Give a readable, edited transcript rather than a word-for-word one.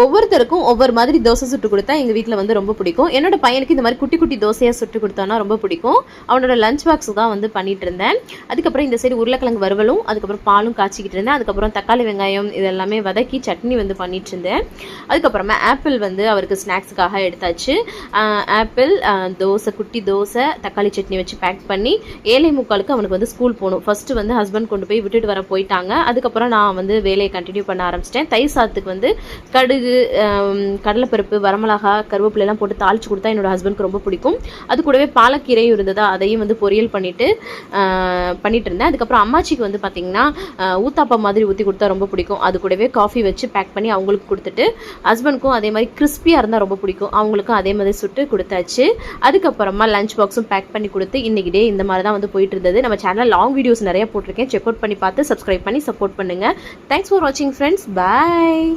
ஒவ்வொருத்தருக்கும் ஒவ்வொரு மாதிரி தோசை சுட்டு கொடுத்தா எங்கள் வீட்டில் வந்து ரொம்ப பிடிக்கும். என்னோட பையனுக்கு இந்த மாதிரி குட்டி குட்டி தோசையாக சுட்டு கொடுத்தானா ரொம்ப பிடிக்கும். அவனோட லஞ்ச் பாக்ஸ் தான் வந்து பண்ணிட்டு இருந்தேன். அதுக்கப்புறம் இந்த சைடு உருளைக்கிழங்கு வறுவலும் அதுக்கப்புறம் பாலும் காய்ச்சிக்கிட்டு இருந்தேன். அதுக்கப்புறம் தக்காளி வெங்காயம் இதெல்லாமே வதக்கி சட்னி வந்து பண்ணிட்டு இருந்தேன். அதுக்கப்புறமா ஆப்பிள் வந்து அவருக்கு ஸ்நாக்ஸுக்காக எடுத்தாச்சு. ஆப்பிள் தோசை, குட்டி தோசை, தக்காளி சட்னி வச்சு பேக் பண்ணி 7:45 அவனுக்கு வந்து ஸ்கூல் போகணும். ஃபர்ஸ்ட் வந்து ஹஸ்பண்ட் கொண்டு போய் விட்டுட்டு வர போயிட்டாங்க. அதுக்கப்புறம் நான் வந்து வேலையை கண்டினியூ பண்ண ஆரம்பிச்சிட்டேன். தயிர் சாதத்துக்கு வந்து கடுகு, கடலைப்பருப்பு, வரமிளகா, கருவேப்பிலையெல்லாம் போட்டு தாளிச்சு கொடுத்தா என்னோட ஹஸ்பண்ட்க்கு ரொம்ப பிடிக்கும். அது கூடவே பாலக்கீரையும் இருந்ததா அதையும் வந்து பொரியல் பண்ணிட்டு இருந்தேன். அதுக்கப்புறம் அம்மாச்சிக்கு வந்து பார்த்தீங்கன்னா ஊத்தாப்பம் மாதிரி ஊற்றி கொடுத்தா ரொம்ப பிடிக்கும். அது கூடவே காஃபி வச்சு பேக் பண்ணி அவங்களுக்கு கொடுத்துட்டு, ஹஸ்பண்ட்க்கும் அதே மாதிரி கிறிஸ்பியாக இருந்தால் ரொம்ப பிடிக்கும். அவங்களுக்கும் அதே மாதிரி சுட்டு கொடுத்தாச்சு. அதுக்கப்புறமா லஞ்ச் பாக்ஸும் பேக் பண்ணி கொடுத்து இன்னைக்கு டே இந்த மாதிரி தான் வந்து போயிட்டு இருந்தது. நம்ம சேனலில் லாங் வீடியோஸ் நிறைய போட்டிருக்கேன். செக் அவுட் பண்ணி பார்த்து சப்ஸ்கிரைப் பண்ணி சப்போர்ட் பண்ணுங்கள். தேங்க்ஸ் ஃபார் வாட்சிங் ஃப்ரெண்ட்ஸ். பாய்.